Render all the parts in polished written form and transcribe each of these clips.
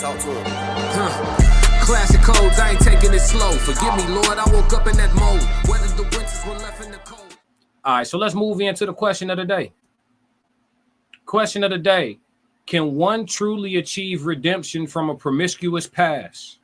Talk to him. Classic codes, I ain't taking it slow. Forgive me, Lord, I woke up in that mode. Whether the winters were left in the cold. All right, so let's move into the question of the day. Question of the day. Can one truly achieve redemption from a promiscuous past?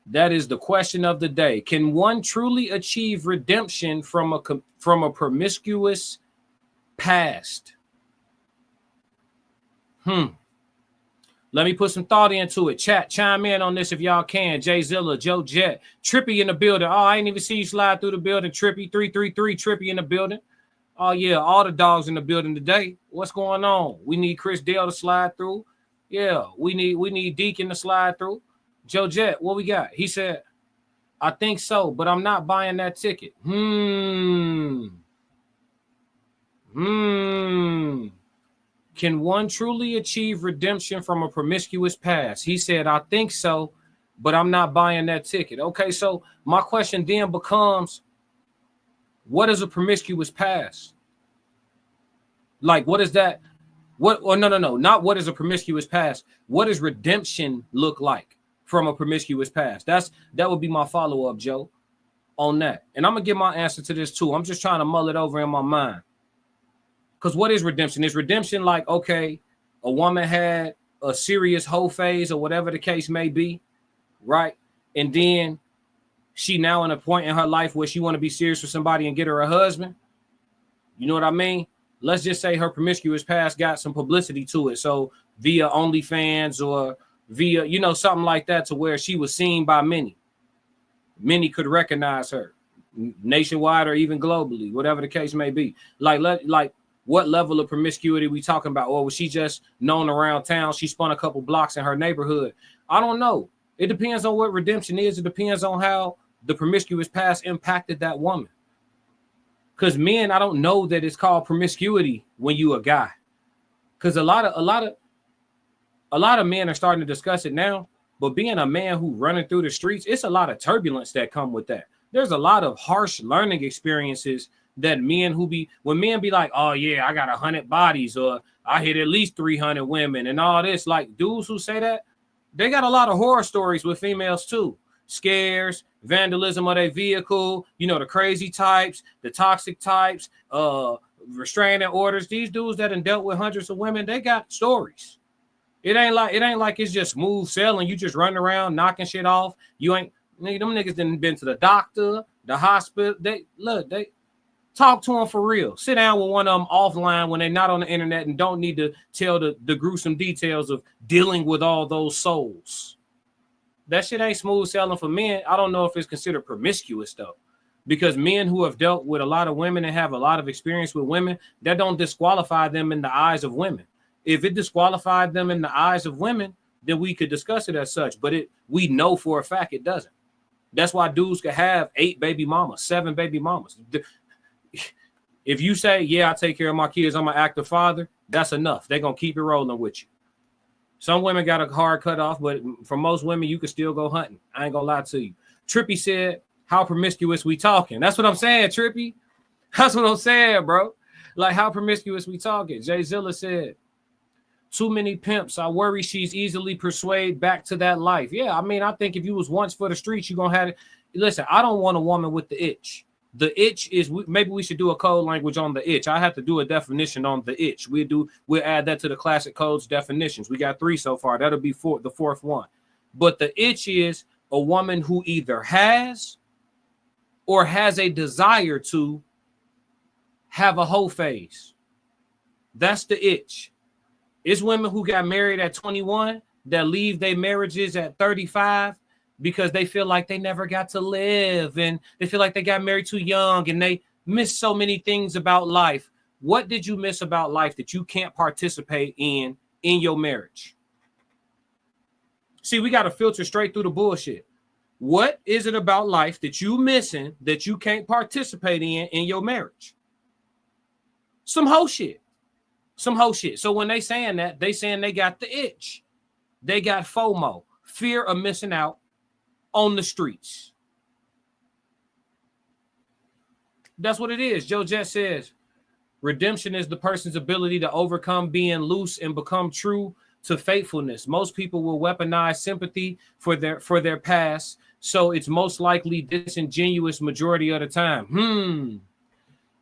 That is the question of the day. Can one truly achieve redemption from a promiscuous past? Let me put some thought into it. Chat, chime in on this if y'all can. Jay Zilla, Joe Jet, Trippy in the building. Oh, I ain't even see you slide through the building. Trippy 333, Trippy in the building. Oh yeah, all the dogs in the building today. What's going on? We need Chris Dale to slide through. Yeah, we need Deacon to slide through. Joe Jet, what we got? He said, I think so, but I'm not buying that ticket. Can one truly achieve redemption from a promiscuous past? He said, I think so, but I'm not buying that ticket. Okay, so my question then becomes, what is a promiscuous past? Like, what is that? No, not what is a promiscuous past. What does redemption look like from a promiscuous past? That would be my follow-up, Joe, on that. And I'm going to give my answer to this too. I'm just trying to mull it over in my mind. Because what is redemption? Is redemption like, okay, a woman had a serious hoe phase or whatever the case may be, right? And then she now in a point in her life where she want to be serious with somebody and get her a husband. You know what I mean? Let's just say her promiscuous past got some publicity to it. So via OnlyFans or via, something like that, to where she was seen by many. Many could recognize her nationwide or even globally, whatever the case may be. Like what level of promiscuity we talking about? Or was she just known around town? She spun a couple blocks in her neighborhood. I don't know. It depends on what redemption is. It depends on how the promiscuous past impacted that woman. Because men, I don't know that it's called promiscuity when you a guy. Because a lot of men are starting to discuss it now. But being a man who running through the streets, it's a lot of turbulence that come with that. There's a lot of harsh learning experiences that when men be like, oh yeah, I got 100 bodies, or I hit at least 300 women and all this, like dudes who say that, they got a lot of horror stories with females too. Scares, vandalism of their vehicle, the crazy types, the toxic types, restraining orders. These dudes that done dealt with hundreds of women, they got stories. It ain't like it's just smooth sailing. You just running around knocking shit off. You ain't, them niggas done been to the doctor, the hospital. They talk to them for real. Sit down with one of them offline when they're not on the internet and don't need to tell the gruesome details of dealing with all those souls. That shit ain't smooth sailing for men. I don't know if it's considered promiscuous though, because men who have dealt with a lot of women and have a lot of experience with women, that don't disqualify them in the eyes of women. If it disqualified them in the eyes of women, then we could discuss it as such. But we know for a fact it doesn't. That's why dudes could have 8 baby mamas, 7 baby mamas. If you say, yeah, I take care of my kids, I'm an active father, that's enough. They're going to keep it rolling with you. Some women got a hard cutoff, but for most women, you can still go hunting. I ain't going to lie to you. Trippy said, how promiscuous we talking? That's what I'm saying, Trippy. That's what I'm saying, bro. Like, how promiscuous we talking? Jay Zilla said, too many pimps. I worry she's easily persuaded back to that life. Yeah, I mean, I think if you was once for the streets, you're going to have it. Listen, I don't want a woman with the itch. The itch is, maybe we should do a code language on the itch. I have to do a definition on the itch. We'll add that to the classic codes definitions. We got 3 so far. That'll be the 4th one. But the itch is a woman who either has or has a desire to have a hoe phase. That's the itch. It's women who got married at 21 that leave their marriages at 35 because they feel like they never got to live and they feel like they got married too young and they miss so many things about life. What did you miss about life that you can't participate in your marriage? See, we got to filter straight through the bullshit. What is it about life that you missing that you can't participate in your marriage? Some hoe shit. Some hoe shit. So when they saying that, they saying they got the itch. They got FOMO, fear of missing out on the streets. That's what it is. Joe Jet says, redemption is the person's ability to overcome being loose and become true to faithfulness. Most people will weaponize sympathy for their past, so it's most likely disingenuous majority of the time.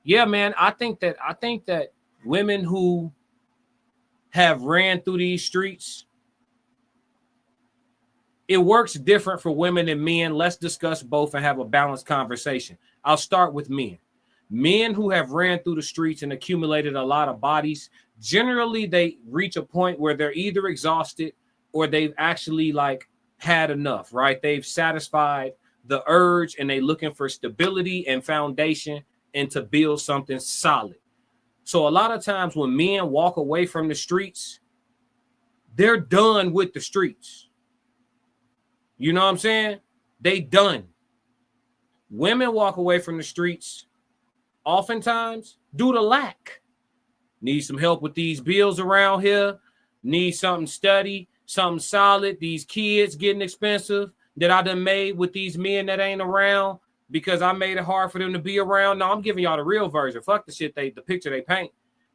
Yeah, man, I think that women who have ran through these streets, it works different for women and men. Let's discuss both and have a balanced conversation. I'll start with men. Men who have ran through the streets and accumulated a lot of bodies, generally they reach a point where they're either exhausted or they've actually like had enough, right? They've satisfied the urge and they're looking for stability and foundation and to build something solid. So a lot of times when men walk away from the streets, they're done with the streets. You know what I'm saying? They done. Women walk away from the streets oftentimes due to lack. Need some help with these bills around here. Need something steady, something solid. These kids getting expensive that I done made with these men that ain't around because I made it hard for them to be around. No, I'm giving y'all the real version. Fuck the shit the picture they paint.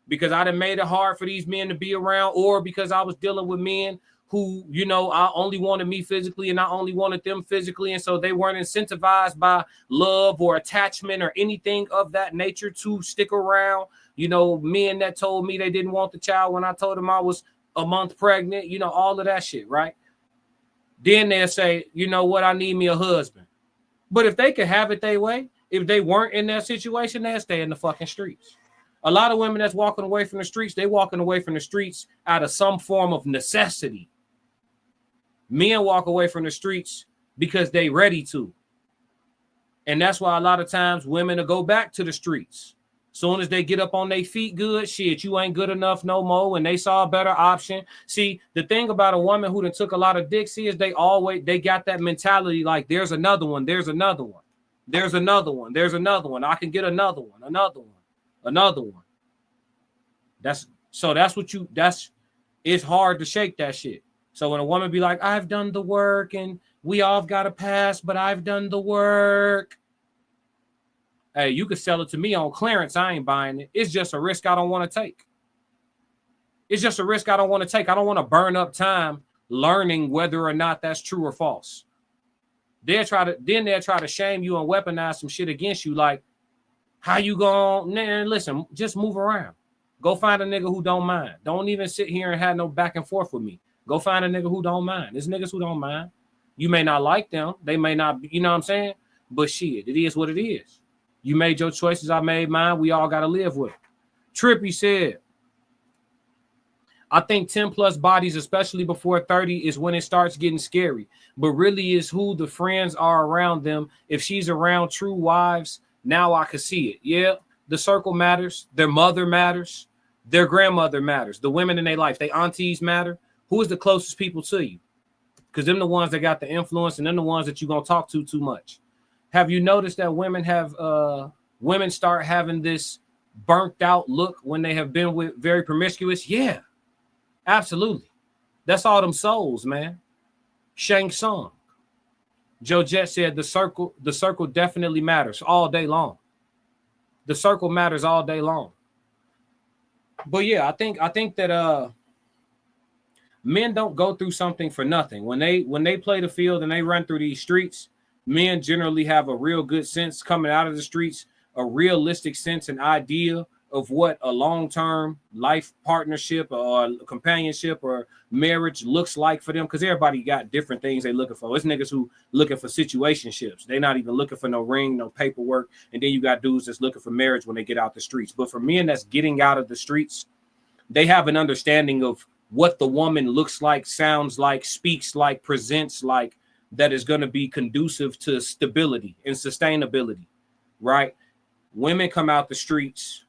Because I done made it hard for these men to be around, or because I was dealing with men who, you know, I only wanted me physically and I only wanted them physically. And so they weren't incentivized by love or attachment or anything of that nature to stick around. You know, men that told me they didn't want the child when I told them I was a month pregnant, you know, all of that shit, right? Then they'll say, you know what, I need me a husband. But if they could have it their way, if they weren't in that situation, they'll stay in the fucking streets. A lot of women that's walking away from the streets, they walking away from the streets out of some form of necessity. Men walk away from the streets because they ready to. And that's why a lot of times women will go back to the streets. Soon as they get up on their feet good, shit, you ain't good enough no more. And they saw a better option. See, the thing about a woman who done took a lot of dicks is they got that mentality like there's another one, there's another one, there's another one, there's another one. I can get another one, another one, another one. It's hard to shake that shit. So when a woman be like, I've done the work and we all got a pass, but I've done the work. Hey, you could sell it to me on clearance. I ain't buying it. It's just a risk I don't want to take. It's just a risk I don't want to take. I don't want to burn up time learning whether or not that's true or false. They'll try to shame you and weaponize some shit against you. Like, how you going? Listen, just move around. Go find a nigga who don't mind. Don't even sit here and have no back and forth with me. Go find a nigga who don't mind. There's niggas who don't mind. You may not like them. They may not, you know what I'm saying? But shit, it is what it is. You made your choices. I made mine. We all got to live with it. Trippy said, I think 10 plus bodies, especially before 30, is when it starts getting scary. But really is who the friends are around them. If she's around true wives, now I can see it. Yeah, the circle matters. Their mother matters. Their grandmother matters. The women in their life, their aunties matter. Who is the closest people to you? Because them the ones that got the influence and them the ones that you're going to talk to too much. Have you noticed that women start having this burnt out look when they have been with very promiscuous? Yeah, absolutely. That's all them souls, man. Shang Tsung. Joe Jet said the circle definitely matters all day long. The circle matters all day long. But yeah, I think that men don't go through something for nothing. When they play the field and they run through these streets, men generally have a real good sense coming out of the streets, a realistic sense and idea of what a long-term life partnership or companionship or marriage looks like for them. Because everybody got different things they looking for. It's niggas who looking for situationships. They not even looking for no ring, no paperwork. And then you got dudes that's looking for marriage when they get out the streets. But for men that's getting out of the streets, they have an understanding of what the woman looks like, sounds like, speaks like, presents like, that is going to be conducive to stability and sustainability, right? Women come out the streets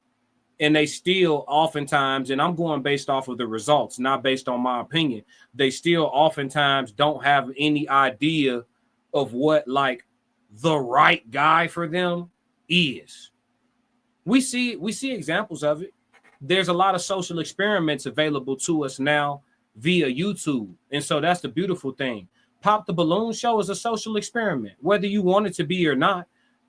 and they still oftentimes, and I'm going based off of the results, not based on my opinion, they still oftentimes don't have any idea of what like the right guy for them is. We see examples of it. There's a lot of social experiments available to us now via YouTube. And so that's the beautiful thing. Pop the Balloon Show is a social experiment, whether you want it to be or not.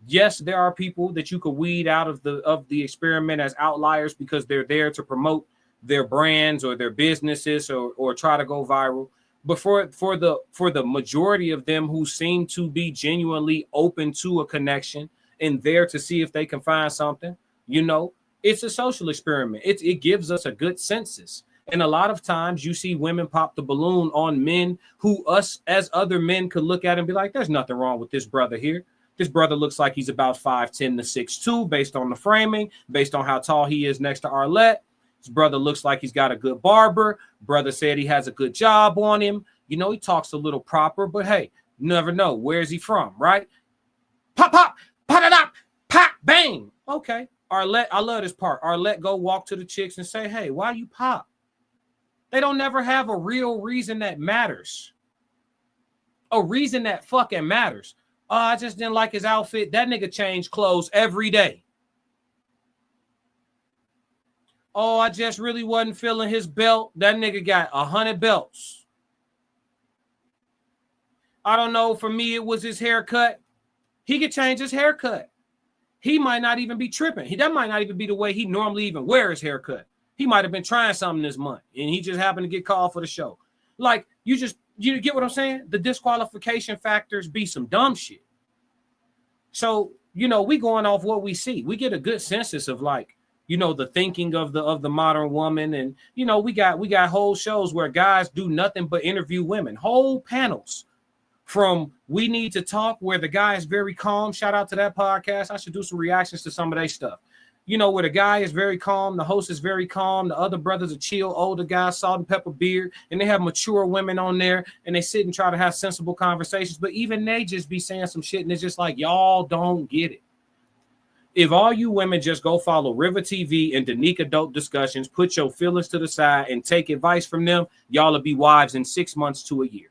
Yes, there are people that you could weed out of the experiment as outliers because they're there to promote their brands or their businesses or try to go viral. But for the majority of them who seem to be genuinely open to a connection and there to see if they can find something, you know, it's a social experiment. It gives us a good census. And a lot of times you see women pop the balloon on men who us as other men could look at and be like, there's nothing wrong with this brother here. This brother looks like he's about 5'10" to 6'2" based on the framing, based on how tall he is next to Arlette. His brother looks like he's got a good barber. Brother said he has a good job on him. You know, he talks a little proper, but hey, you never know. Where is he from, right? Pop, pop, pop, pop, bang. Okay. Arlette, I love this part. Arlette go walk to the chicks and say, hey, why you pop? They don't never have a real reason that matters. A reason that fucking matters. Oh, I just didn't like his outfit. That nigga changed clothes every day. Oh, I just really wasn't feeling his belt. That nigga got 100 belts. I don't know. For me, it was his haircut. He could change his haircut. He might not even be tripping. That might not even be the way he normally even wears his haircut. He might have been trying something this month, and he just happened to get called for the show. Like, you get what I'm saying? The disqualification factors be some dumb shit. So, you know, we going off what we see. We get a good census of, like, you know, the thinking of the modern woman. And, you know, we got whole shows where guys do nothing but interview women, whole panels from We Need to Talk, where the guy is very calm. Shout out to that podcast. I should do some reactions to some of their stuff. You know, where the guy is very calm, the host is very calm, the other brothers are chill, older guys, salt and pepper beard, and they have mature women on there, and they sit and try to have sensible conversations, but even they just be saying some shit, and it's just like, y'all don't get it. If all you women just go follow River TV and Danica Dope Discussions, put your feelings to the side and take advice from them, y'all will be wives in 6 months to a year.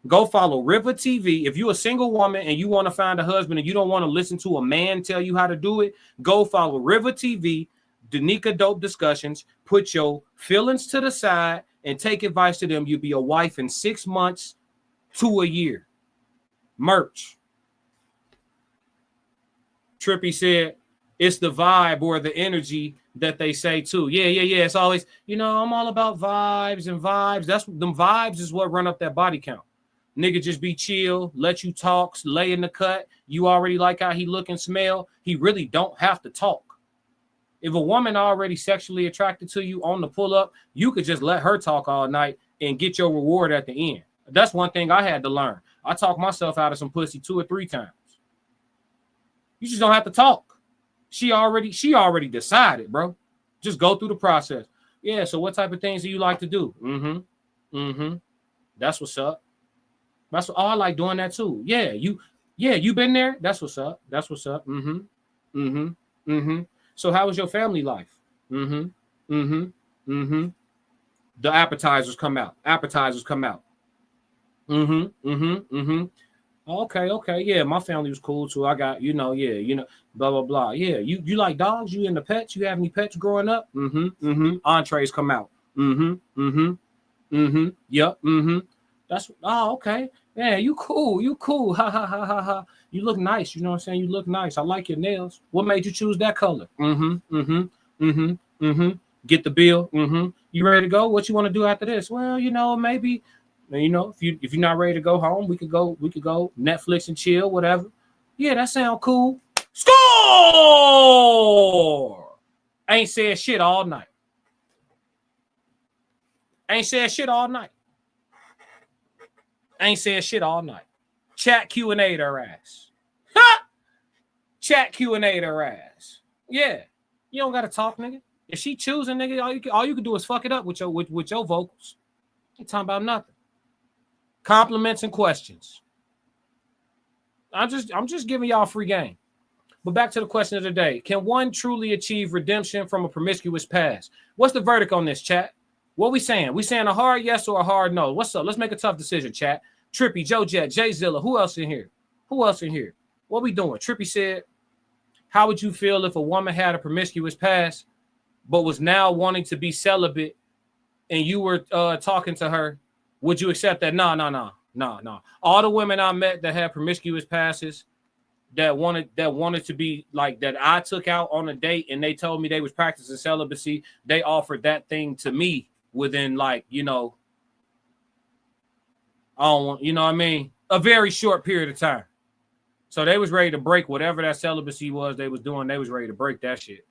Go follow River TV. If you're a single woman and you want to find a husband and you don't want to listen to a man tell you how to do it, go follow River TV, Danica Dope Discussions, put your feelings to the side and take advice to them. You'll be a wife in 6 months to a year. Merch. Trippy said, it's the vibe or the energy that they say too. Yeah. It's always, you know, I'm all about vibes and vibes. That's them vibes is what run up that body count. Nigga just be chill, let you talk, lay in the cut. You already like how he look and smell. He really don't have to talk. If a woman already sexually attracted to you on the pull-up, you could just let her talk all night and get your reward at the end. That's one thing I had to learn. I talked myself out of some pussy 2 or 3 times. You just don't have to talk. She already decided, bro. Just go through the process. Yeah, so what type of things do you like to do? That's what's up. That's what, I like doing that too. Yeah, you been there? That's what's up. So how was your family life? The appetizers come out. Okay. Yeah, my family was cool too. I got, blah, blah, blah. Yeah, you like dogs? You into pets? You have any pets growing up? Entrees come out. Yep. That's, okay. Yeah, you cool. Ha ha ha ha ha. You look nice. You know what I'm saying? You look nice. I like your nails. What made you choose that color? Get the bill. You ready to go? What you want to do after this? Well, maybe, if you're not ready to go home, we could go Netflix and chill, whatever. Yeah, that sound cool. Score! Ain't said shit all night. Chat Q&A their ass. Chat Q&A their ass. Yeah. You don't gotta talk, nigga. If she choosing, nigga, all you can do is fuck it up with your vocals. Ain't talking about nothing. Compliments and questions. I'm just giving y'all free game. But back to the question of the day. Can one truly achieve redemption from a promiscuous past? What's the verdict on this, chat? What we saying? We saying a hard yes or a hard no? What's up? Let's make a tough decision, chat. Trippy, Joe Jet, Jay Zilla. Who else in here? What we doing? Trippy said, how would you feel if a woman had a promiscuous past but was now wanting to be celibate and you were talking to her? Would you accept that? No. All the women I met that had promiscuous passes, that wanted to be like that I took out on a date and they told me they was practicing celibacy, they offered that thing to me within like, you know, I don't want, you know what I mean, a very short period of time. So they was ready to break whatever that celibacy was they was doing. They was ready to break that shit.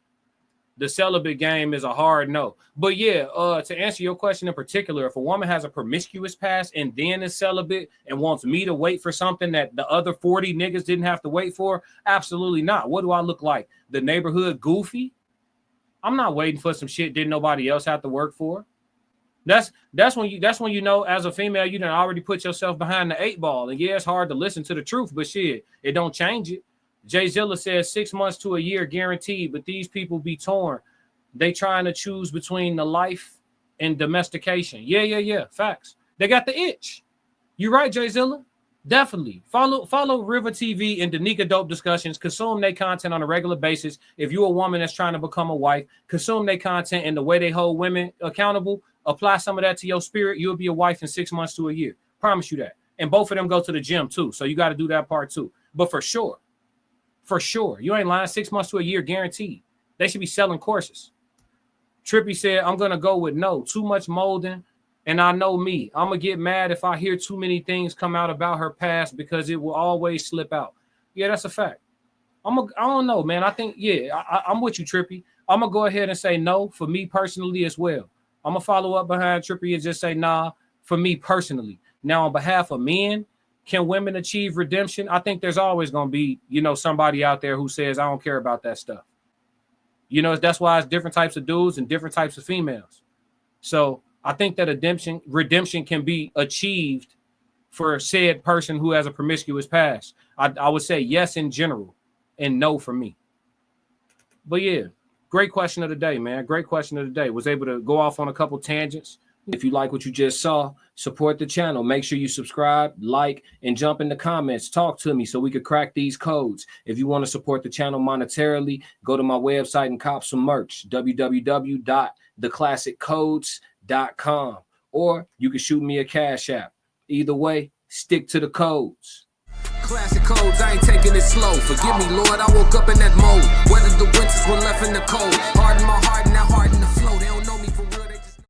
The celibate game is a hard no. But yeah, to answer your question in particular, if a woman has a promiscuous past and then is celibate and wants me to wait for something that the other 40 niggas didn't have to wait for, absolutely not. What do I look like? The neighborhood goofy? I'm not waiting for some shit didn't nobody else have to work for. That's when you know as a female you done already put yourself behind the 8 ball. And yeah, it's hard to listen to the truth, but shit, it don't change it. Jay Zilla says 6 months to a year guaranteed, but these people be torn. They trying to choose between the life and domestication. Yeah. Facts. They got the itch. You right, Jay Zilla? Definitely. Follow River TV and Danica Dope Discussions. Consume their content on a regular basis. If you're a woman that's trying to become a wife, consume their content and the way they hold women accountable. Apply some of that to your spirit. You'll be a wife in 6 months to a year. Promise you that. And both of them go to the gym too. So you got to do that part too. But for sure, you ain't lying. 6 months to a year guaranteed. They should be selling courses. Trippy said, I'm going to go with no. Too much molding. And I know me. I'm going to get mad if I hear too many things come out about her past because it will always slip out. Yeah, that's a fact. I don't know, man. I think, yeah, I'm with you, Trippy. I'm going to go ahead and say no for me personally as well. I'm going to follow up behind Trippy and just say nah for me personally. Now, on behalf of men, can women achieve redemption? I think there's always going to be, you know, somebody out there who says, I don't care about that stuff. You know, that's why it's different types of dudes and different types of females. So I think that redemption can be achieved for said person who has a promiscuous past. I would say yes in general and no for me. But yeah, great question of the day, man. Great question of the day. Was able to go off on a couple tangents. If you like what you just saw, support the channel. Make sure you subscribe, like, and jump in the comments. Talk to me so we could crack these codes. If you want to support the channel monetarily, go to my website and cop some merch, www.theclassiccodes.com. Or you can shoot me a Cash App. Either way, stick to the codes. Classic codes, I ain't taking it slow. Forgive me, Lord, I woke up in that mode. Weathered the winters when left in the cold. Harden my heart and now harden the flow. They don't